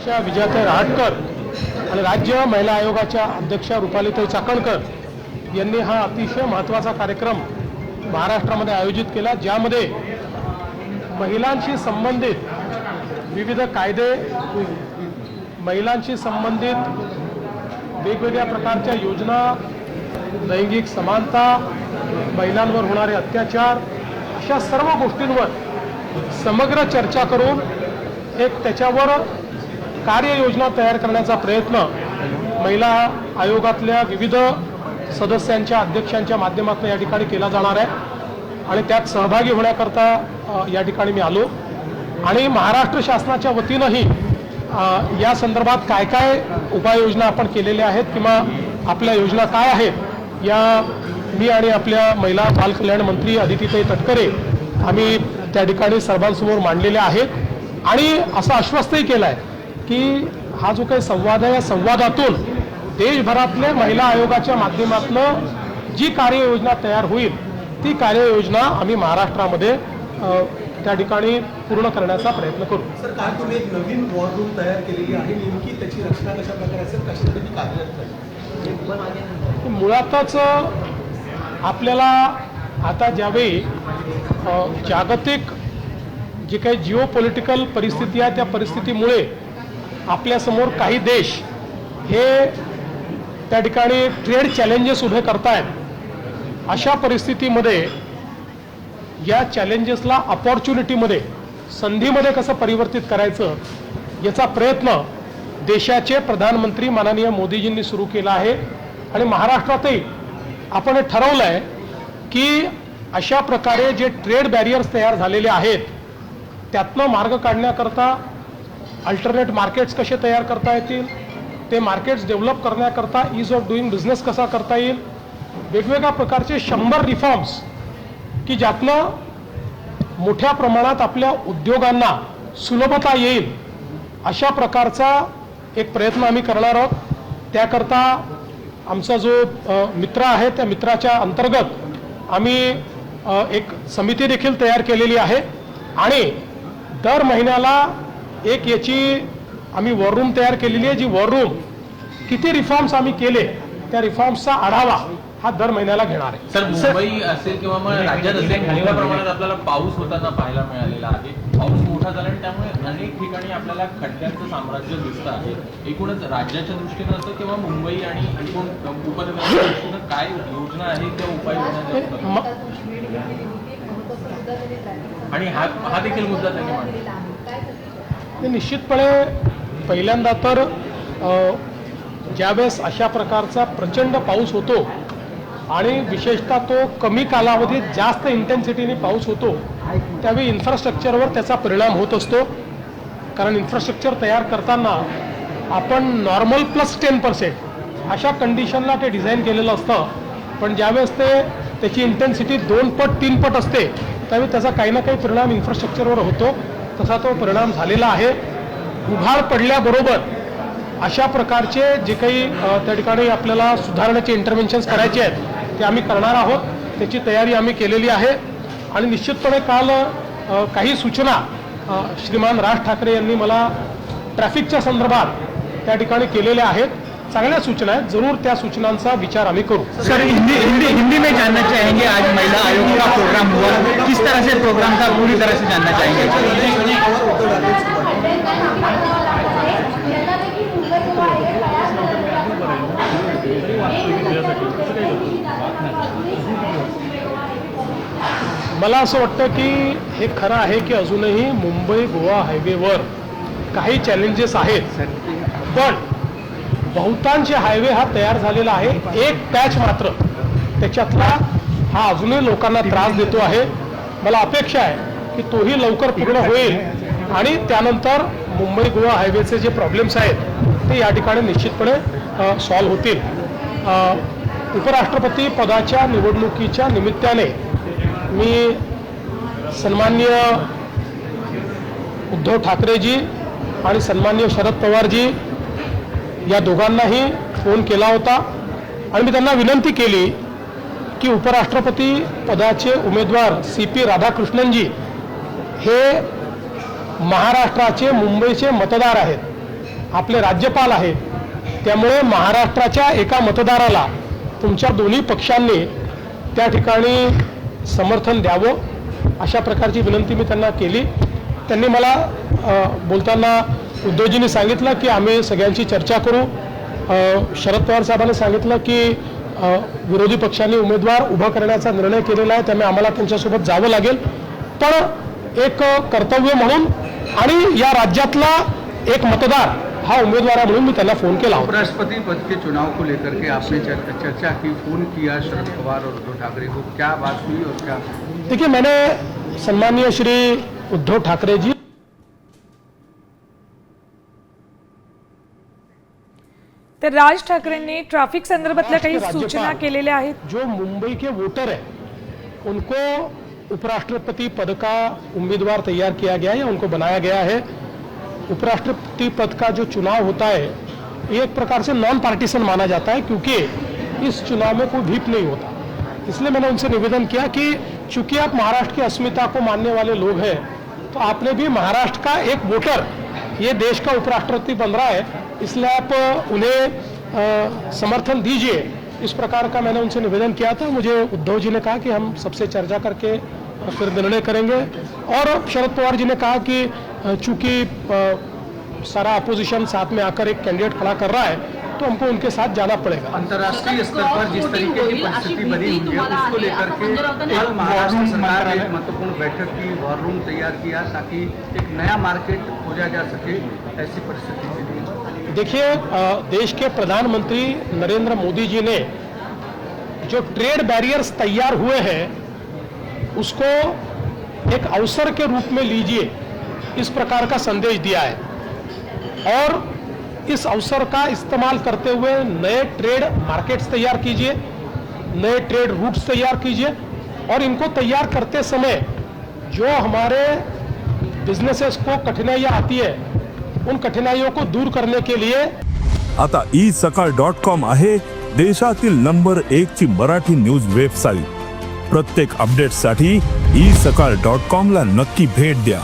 अध्यक्षा विजयाताई रहाटकर आणि राज्य महिला आयोगाच्या अध्यक्षा रुपालीताई चाकणकर यांनी हा अतिशय महत्त्वाचा कार्यक्रम महाराष्ट्रामध्ये आयोजित केला, ज्यामध्ये महिलांशी संबंधित विविध कायदे, महिलांशी संबंधित वेगवेगळ्या प्रकारच्या योजना, लैंगिक समानता, महिलांवर होणारे अत्याचार अशा सर्व गोष्टींवर समग्र चर्चा करून एक त्याच्यावर कार्ययोजना तयार करण्याचा प्रयत्न महिला आयोगातल्या विविध सदस्यांच्या अध्यक्षांच्या माध्यमातून या ठिकाणी केला जाणार आहे आणि त्यात सहभागी होण्याकरता या ठिकाणी मी आलो आणि महाराष्ट्र शासनाच्या वतीनंही या संदर्भात काय काय उपाययोजना आपण केलेल्या आहेत किंवा आपल्या योजना काय आहेत या मी आणि आपल्या महिला बाल कल्याण मंत्री अदितीताई तटकरे आम्ही त्या ठिकाणी सर्वांसमोर मांडलेल्या आहेत आणि असं आश्वस्तही केलं आहे की हा जो काही संवाद आहे या संवादातून देशभरातल्या महिला आयोगाच्या माध्यमातून जी कार्ययोजना तयार होईल ती कार्ययोजना आम्ही महाराष्ट्रामध्ये त्या ठिकाणी पूर्ण करण्याचा प्रयत्न करू. सर, काय तुम्ही एक नवीन वॉर रूम तयार केलेली आहे, नेमकी त्याची रचना कशा प्रकारे असेल, कशासाठी ती कार्यरत आहे? मुळातच आपल्याला आता ज्यावेळी जागतिक जी काही जिओ पॉलिटिकल परिस्थिती आहे त्या परिस्थितीमुळे आपल्यासमोर काही देश हे त्या ठिकाणी ट्रेड चॅलेंजेस उभे करतायत, अशा परिस्थितीमध्ये या चॅलेंजेसला अपॉर्च्युनिटीमध्ये, संधीमध्ये कसं परिवर्तित करायचं याचा प्रयत्न देशाचे प्रधानमंत्री माननीय मोदीजींनी सुरू केला आहे आणि महाराष्ट्रातही आपण हे ठरवलं आहे की अशा प्रकारे जे ट्रेड बॅरियर्स तयार झालेले आहेत त्यातनं मार्ग काढण्याकरता अल्टरनेट मार्केट्स कसे तयार करता येतील, ते मार्केट्स डेव्हलप करण्याकरता ईज ऑफ डुईंग बिझनेस कसा करता येईल, वेगवेगळ्या प्रकारचे 100 रिफॉर्म्स की ज्यातनं मोठ्या प्रमाणात आपल्या उद्योगांना सुलभता येईल अशा प्रकारचा एक प्रयत्न आम्ही करणार आहोत. त्याकरता आमचा जो मित्र आहे त्या मित्राच्या अंतर्गत आम्ही एक समिती देखील तयार केलेली आहे आणि दर महिन्याला एक याची आम्ही वॉर रूम तयार केलेली आहे, जी वॉर रूम किती रिफॉर्म्स आम्ही केले त्या रिफॉर्म्सचा आढावा हा दर महिन्याला घेणार आहे. सर, मुंबई असेल किंवा मग राज्यात असेल मोठ्या प्रमाणात आपल्याला पाऊस होताना पाहायला मिळालेला आहे. पाऊस मोठा झाला आणि त्यामुळे अनेक ठिकाणी आपल्याला खड्ड्यांचं साम्राज्य दिसतं आहे. एकूणच राज्याच्या दृष्टीनं असं किंवा मुंबई आणि एकूण उपनगराच्या दृष्टीनं काय योजना आहे किंवा उपाययोजना आणि हा देखील मुद्दा त्यांनी मांडला. निश्चितपणे पहिल्यांदा तर ज्यावेळेस अशा प्रकारचा प्रचंड पाऊस होतो आणि विशेषतः तो कमी कालावधीत जास्त इंटेन्सिटीने पाऊस होतो त्यावेळी इन्फ्रास्ट्रक्चरवर त्याचा परिणाम होत असतो. कारण इन्फ्रास्ट्रक्चर तयार करताना आपण नॉर्मल प्लस 10% अशा कंडिशनला ते डिझाईन केलेलं असतं, पण ज्यावेळेस त्याची इंटेन्सिटी 2 पट 3 पट असते त्यावेळी त्याचा काही ना काही परिणाम इन्फ्रास्ट्रक्चरवर होतो. तसा तो परिणाम झालेला आहे. उघाड पडल्याबरोबर अशा प्रकारचे जे काही त्या ठिकाणी आपल्याला सुधारण्याचे इंटरव्हेन्शन्स करायचे आहेत ते आम्ही करणार आहोत. त्याची तयारी आम्ही केलेली आहे आणि निश्चितपणे काल काही सूचना श्रीमान राज ठाकरे यांनी मला ट्रॅफिकच्या संदर्भात त्या ठिकाणी केलेल्या आहेत. चांगल्या सूचना आहेत, जरूर त्या सूचनांचा विचार आम्ही करू. सर, हिंदी में जानना चाहेंगे आज महिला आयोग का प्रोग्राम हुआ, किस तरह से प्रोग्राम था पूरी तरह से जानना चाहेंगे. मला असं वाटतं की हे खरं आहे की अजूनही मुंबई गोवा हायवेवर काही चॅलेंजेस आहेत, पण बहुतांश हायवे हा तयार झालेला आहे. एक पॅच मात्र त्याच्यातला हा अजूनही लोकांना त्रास देतो आहे. मला अपेक्षा आहे की तोही लवकर पूर्ण होईल आणि त्यानंतर मुंबई गोवा हायवेचे जे प्रॉब्लेम्स आहेत ते या ठिकाणी निश्चितपणे सॉल्व्ह होतील. उपराष्ट्रपती पदाच्या निवडणुकीच्या निमित्ताने मी सन्माननीय उद्धव ठाकरेजी आणि सन्माननीय शरद पवारजी या दोघांनाही फोन केला होता आणि मी त्यांना विनंती केली की उपराष्ट्रपती पदाचे उमेदवार CP राधाकृष्णनजी हे महाराष्ट्राचे मुंबईचे मतदार आहेत आपले राज्यपाल आहे, त्यामुळे महाराष्ट्राच्या एका मतदाराला तुमच्या दोन्ही पक्षांनी त्या ठिकाणी समर्थन द्यावं अशा प्रकारची विनंती मी त्यांना केली. त्यांनी मला बोलताना उद्धवजींनी सांगितलं की आम्ही सगळ्यांची चर्चा करू. शरद पवार साहेबांनी सांगितलं की विरोधी पक्षांनी उमेदवार उभा करण्याचा निर्णय केलेला आहे, त्यामुळे आम्हाला त्यांच्यासोबत जावं लागेल. पण एक कर्तव्य म्हणून आणि या राज्यातला एक मतदार हा उम्मीदवार आहे म्हणून मी त्यांना फोन केला होता. उपराष्ट्रपति पद के चुनाव को लेकर के आपने चर्चा की, फोन किया शरद पवार और उद्धव ठाकरे को, क्या बात हुई और क्या? देखिए, मैंने सम्मानीय श्री उद्धव ठाकरे जी तर राज ठाकरेंनी ट्रॅफिक संदर्भातल्या काही सूचना केलेल्या आहेत. जो मुंबई के वोटर है उनको उपराष्ट्रपति पद का उम्मीदवार तैयार किया गया है या उनको बनाया गया है. उपराष्ट्रपति पद का जो चुनाव होता है ये एक प्रकार से नॉन पार्टीसन माना जाता है, क्योंकि इस चुनाव में कोई व्हीप नहीं होता. इसलिए मैंने उनसे निवेदन किया कि चूंकि आप महाराष्ट्र की अस्मिता को मानने वाले लोग हैं, तो आपने भी महाराष्ट्र का एक वोटर ये देश का उपराष्ट्रपति बन रहा है, इसलिए आप उन्हें समर्थन दीजिए. इस प्रकार का मैंने उनसे निवेदन किया था. मुझे उद्धव जी ने कहा कि हम सबसे चर्चा करके फिर निर्णय करेंगे, और शरद पवार जी ने कहा कि चूंकि सारा अपोजिशन साथ में आकर एक कैंडिडेट खड़ा कर रहा है, तो हमको उनके साथ जाना पड़ेगा. अंतर्राष्ट्रीय स्तर पर जिस तरीके की परिस्थिति बनी हुई है उसको लेकर के कल महाराष्ट्र सरकार ने एक महत्वपूर्ण बैठक की, वॉर रूम तैयार किया ताकि एक नया मार्केट खोजा जा सके. ऐसी परिस्थिति के लिए देखिए, देश के प्रधानमंत्री नरेंद्र मोदी जी ने जो ट्रेड बैरियर्स तैयार हुए हैं उसको एक अवसर के रूप में लीजिए, इस प्रकार का संदेश दिया है. और इस अवसर का इस्तेमाल करते हुए नए ट्रेड मार्केट्स तैयार कीजिए, नए ट्रेड रूट्स तैयार कीजिए, और इनको तैयार करते समय जो हमारे बिजनेसेस को कठिनाइयां आती है उन कठिनाइयों को दूर करने के लिए आता isakal.com आहे देशातील नंबर 1 ची मराठी न्यूज वेबसाईट. प्रत्येक अपडेटसाठी isakal.com ला नक्की भेट द्या.